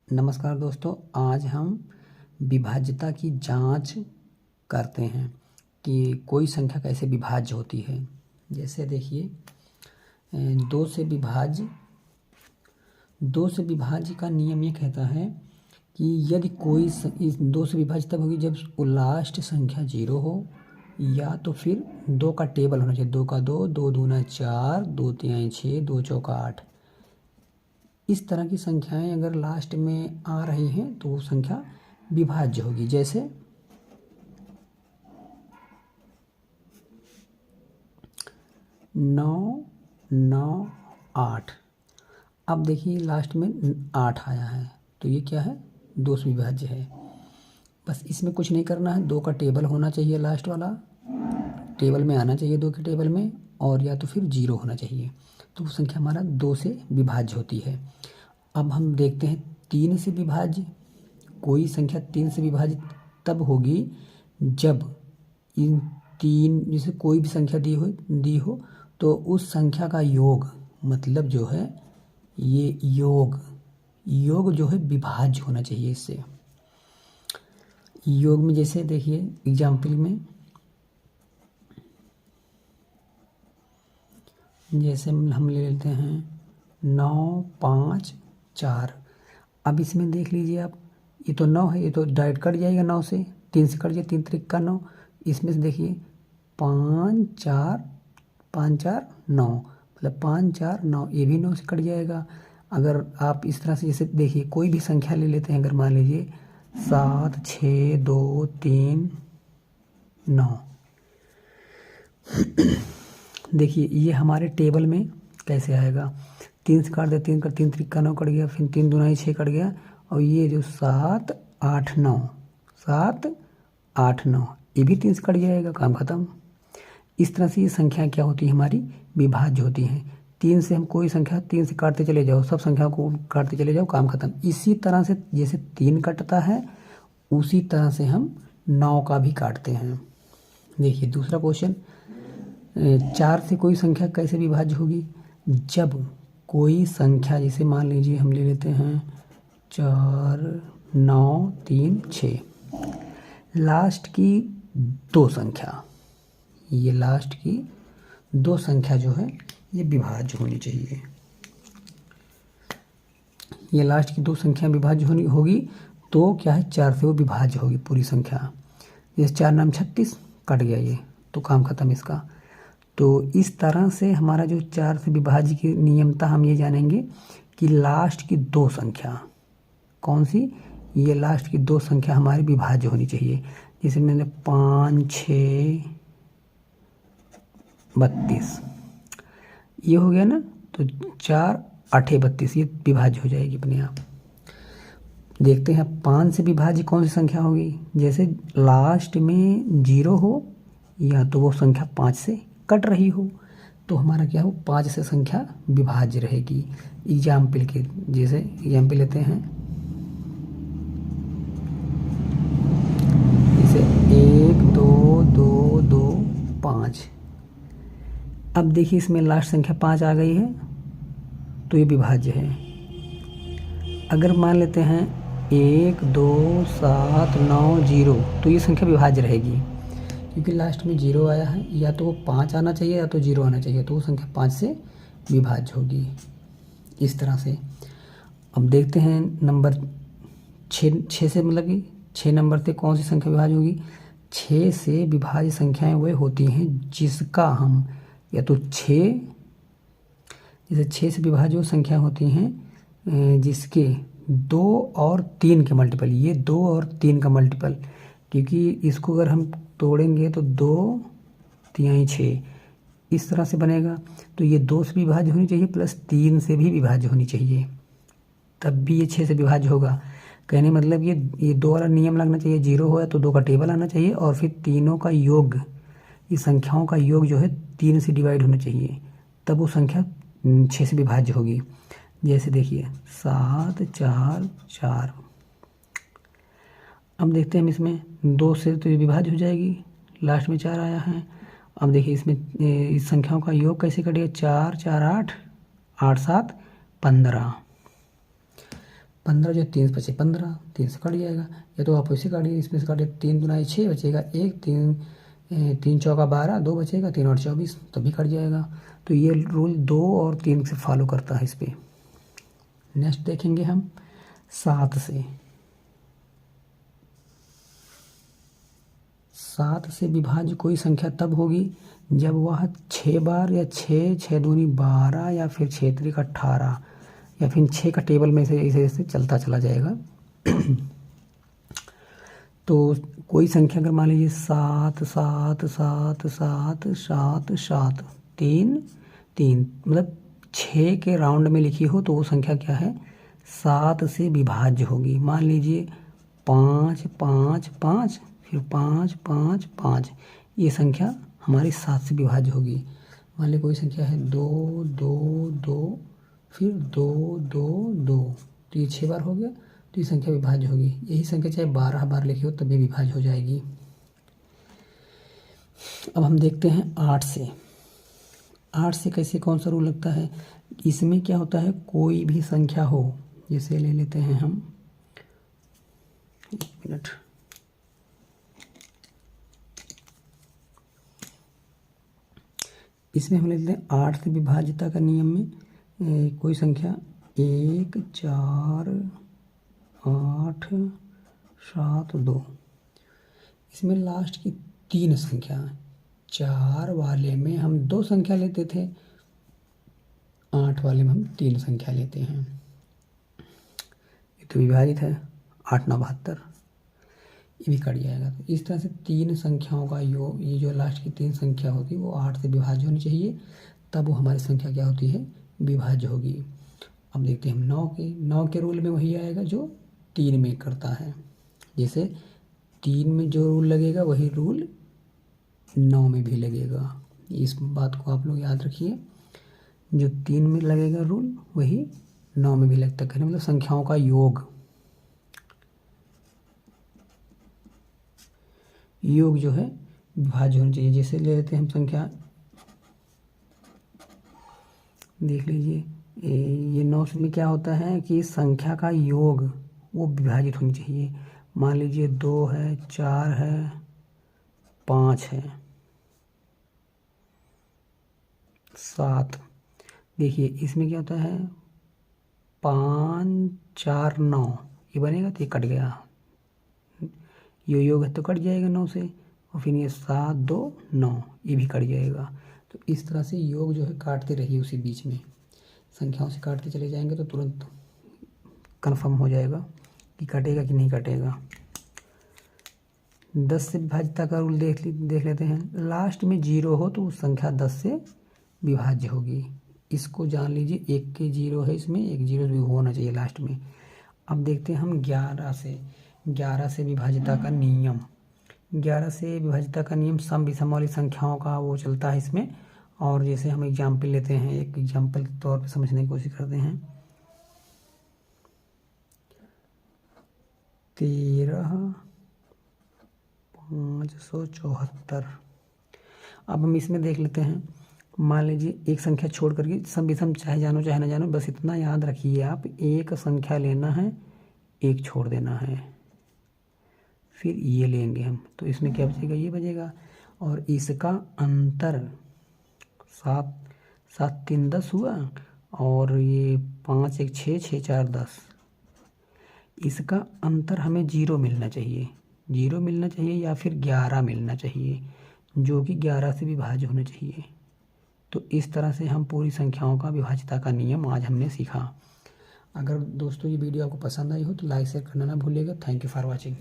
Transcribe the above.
नमस्कार दोस्तों, आज हम विभाज्यता की जांच करते हैं कि कोई संख्या कैसे विभाज्य होती है। जैसे देखिए, दो से विभाज्य का नियम ये कहता है कि यदि कोई इस दो से विभाज्य तब होगी जब लास्ट संख्या 0 हो, या तो फिर दो का टेबल होना चाहिए। 2 का 2, 2 दूना 4, 2 तिहाई 6, 2 चौका 8। इस तरह की संख्याएं अगर लास्ट में आ रही हैं तो वो संख्या विभाज्य होगी। जैसे 9, 9, 8। अब देखिए लास्ट में 8 आया है तो ये क्या है, 2 से विभाज्य है। बस इसमें कुछ नहीं करना है, 2 का टेबल होना चाहिए, लास्ट वाला टेबल में आना चाहिए 2 के टेबल में, और या तो फिर 0 होना चाहिए, तो वो संख्या हमारा 2 से विभाज्य होती है। अब हम देखते हैं 3 से विभाज्य। कोई संख्या 3 से विभाजित तब होगी जब इन तीन, जैसे कोई भी संख्या दी हो तो उस संख्या का योग, मतलब जो है ये योग जो है विभाज्य होना चाहिए। इससे योग में जैसे देखिए एग्जाम्पल में, जैसे हम ले लेते हैं 9, 5, 4। अब इसमें देख लीजिए आप, ये तो 9 है, ये तो डायरेक्ट कट जाएगा 9 से, 3 से कट जाए, 3 त्रिक का 9। इसमें से देखिए 5, 4, 5, 4, 9, मतलब 5, 4, 9, ये भी 9 से कट जाएगा। अगर आप इस तरह से जैसे देखिए कोई भी संख्या ले लेते हैं, अगर मान लीजिए 7, 6, 2, 3, 9। देखिए ये हमारे टेबल में कैसे आएगा, 3 से काट दे, 3 का 3 त्रिक का 9 कट गया, फिर 3 दूना 6 कट गया, और ये जो 7, 8, 9, 7, 8, 9, ये भी 3 से कट जाएगा, काम खत्म। इस तरह से ये संख्याएं क्या होती है, हमारी विभाज्य होती हैं। 3 से हम कोई संख्या 3 से काटते चले जाओ, सब संख्याओं को काटते चले जाओ, काम खत्म। इसी तरह से जैसे 3 कटता है उसी तरह से हम 9 का भी काटते हैं। देखिए दूसरा क्वेश्चन, 4 से कोई संख्या कैसे विभाज्य होगी, जब कोई संख्या, जैसे मान लीजिए हम ले लेते हैं 4, 9, 3, 6, लास्ट की 2 संख्या, ये लास्ट की 2 संख्या जो है ये विभाज्य होनी चाहिए। ये लास्ट की 2 संख्या विभाज्य होगी तो क्या है, 4 से वो विभाज्य होगी पूरी संख्या। जैसे 4 नाम 36, कट गया ये, तो काम खत्म इसका। तो इस तरह से हमारा जो 4 से विभाज्य की नियमता हम ये जानेंगे कि लास्ट की 2 संख्या कौन सी, ये लास्ट की 2 संख्या हमारी विभाज्य होनी चाहिए। जैसे मैंने 5, 6, 32 ये हो गया ना, तो 4, 8, 32 ये विभाज्य हो जाएगी अपने आप। देखते हैं 5 से विभाज्य कौन सी संख्या होगी, जैसे लास्ट में 0 हो या तो वो संख्या 5 से कट रही हो, तो हमारा क्या हो, 5 से संख्या विभाज्य रहेगी। एग्जाम्पल के जैसे एग्जाम्पल लेते हैं, जैसे 1, 2, 2, 2, 5। अब देखिए इसमें लास्ट संख्या 5 आ गई है तो ये विभाज्य है। अगर मान लेते हैं 1, 2, 7, 9, 0, तो ये संख्या विभाज्य रहेगी, क्योंकि लास्ट में 0 आया है, या तो वो 5 आना चाहिए या तो 0 आना चाहिए, तो वो संख्या 5 से विभाज्य होगी। इस तरह से अब देखते हैं नंबर 6 से, मतलब कि 6 नंबर से कौन सी संख्या विभाज्य होगी। 6 से विभाज्य संख्याएं वे होती हैं जिसका हम, या तो 6, जैसे 6 से विभाज्य वो संख्या होती हैं जिसके 2 और 3 के मल्टीपल, ये 2 और 3 का मल्टीपल, क्योंकि इसको अगर हम तोड़ेंगे तो 2 तिहाई 6 इस तरह से बनेगा, तो ये 2 से विभाज्य होनी चाहिए प्लस 3 से भी विभाज्य होनी चाहिए, तब भी ये 6 से विभाज्य होगा। कहने मतलब ये 2 वाला नियम लगना चाहिए, 0 हो तो 2 का टेबल आना चाहिए, और फिर तीनों का योग, ये संख्याओं का योग जो है 3 से डिवाइड होना चाहिए, तब वो संख्या 6 से विभाज्य होगी। जैसे देखिए 7, 4, 4। अब देखते हैं हम इसमें 2 से तो ये विभाज्य हो जाएगी, लास्ट में 4 आया है। अब देखिए इसमें इस संख्याओं का योग कैसे कटेगा, 4, 4, 8, 8, 7, 15। 15 जो 3 बचे 15, 3 से कट जाएगा, या तो आप वैसे काटिए, इसमें से काटिए, 3 दूना 6 बचेगा 1, 3 चौका 12, 2 बचेगा, 3 और 24 तभी कट जाएगा। तो ये रूल 2 और 3 से फॉलो करता है इस पर। नेक्स्ट देखेंगे हम 7 से। 7 से विभाज्य कोई संख्या तब होगी जब वह 6 बार या 6 दूनी 12 या फिर 6 त्रिक 18 या फिर 6 का टेबल में से ऐसे चलता चला जाएगा। तो कोई संख्या अगर मान लीजिए 7 7 7 7 7 7 3 3 मतलब 6 के राउंड में लिखी हो तो वो संख्या क्या है, 7 से विभाज्य होगी। मान लीजिए 5 5 5 फिर 5 5 5, ये संख्या हमारी 7 से विभाज्य होगी। मान लीजिए कोई संख्या है 2 2 2 फिर 2 2 2, तो ये 6 बार हो गया, तो ये संख्या विभाज्य होगी। यही संख्या चाहे 12 बार लिखी हो तब भी विभाज्य हो जाएगी। अब हम देखते हैं 8 से। 8 से कैसे कौन सा रूल लगता है, इसमें क्या होता है, कोई भी संख्या हो, जैसे ले लेते हैं हम, 1 मिनट, इसमें हम ले लेते हैं 8 से विभाज्यता का नियम में कोई संख्या 1 4 8 7 2, इसमें लास्ट की 3 संख्या, 4 वाले में हम 2 संख्या लेते थे, 8 वाले में हम 3 संख्या लेते हैं। ये तो विभाजित है, 8 9 72, ये भी कट जाएगा। तो इस तरह से 3 संख्याओं का योग, ये जो लास्ट की 3 संख्या होती है वो 8 से विभाज्य होनी चाहिए, तब वो हमारी संख्या क्या होती है, विभाज्य होगी। अब देखते हैं हम 9 के रूल में वही आएगा जो 3 में करता है। जैसे 3 में जो रूल लगेगा वही रूल 9 में भी लगेगा। इस बात को आप लोग याद रखिए, जो 3 में लगेगा रूल वही 9 में भी लगता है। मतलब संख्याओं का योग जो है विभाज्य होना चाहिए। जैसे ले लेते हैं हम संख्या, देख लीजिए, ये 9 में क्या होता है कि संख्या का योग वो विभाजित होनी चाहिए। मान लीजिए 2 है, 4 है, 5 है, 7, देखिए इसमें क्या होता है, 5 4 9, ये बनेगा तो ये कट गया, ये योग है तो कट जाएगा 9 से, और फिर ये 7 2 9, ये भी कट जाएगा। तो इस तरह से योग जो है काटते रहिए, उसी बीच में संख्याओं से काटते चले जाएंगे तो तुरंत कंफर्म हो जाएगा कि कटेगा कि नहीं कटेगा। 10 से विभाज्यता का रूल देख लेते हैं। लास्ट में 0 हो तो उस संख्या 10 से विभाज्य होगी, इसको जान लीजिए। 1 के 0 है, इसमें 1 0 भी होना चाहिए लास्ट में। अब देखते हैं हम 11 से विभाज्यता का नियम। 11 से विभाज्यता का नियम सम विषम वाली संख्याओं का वो चलता है इसमें। और जैसे हम एग्जाम्पल लेते हैं, एक एग्जाम्पल के तौर पे समझने की कोशिश करते हैं। 13,574। अब हम इसमें देख लेते हैं, मान लीजिए एक संख्या छोड़ करके सम विषम चाहे जानो चाहे ना जानो, बस इतना याद रखिए आप, एक संख्या लेना है, एक छोड़ देना है, फिर ये लेंगे हम, तो इसमें क्या बचेगा, ये बचेगा। और इसका अंतर 7 7 3 10 हुआ, और ये 5 1 6 6 4 10, इसका अंतर हमें 0 मिलना चाहिए, 0 मिलना चाहिए या फिर 11 मिलना चाहिए, जो कि 11 से विभाज्य होना चाहिए। तो इस तरह से हम पूरी संख्याओं का विभाज्यता का नियम आज हमने सीखा। अगर दोस्तों ये वीडियो आपको पसंद आई हो तो लाइक शेयर करना ना भूलिएगा। Thank you for watching.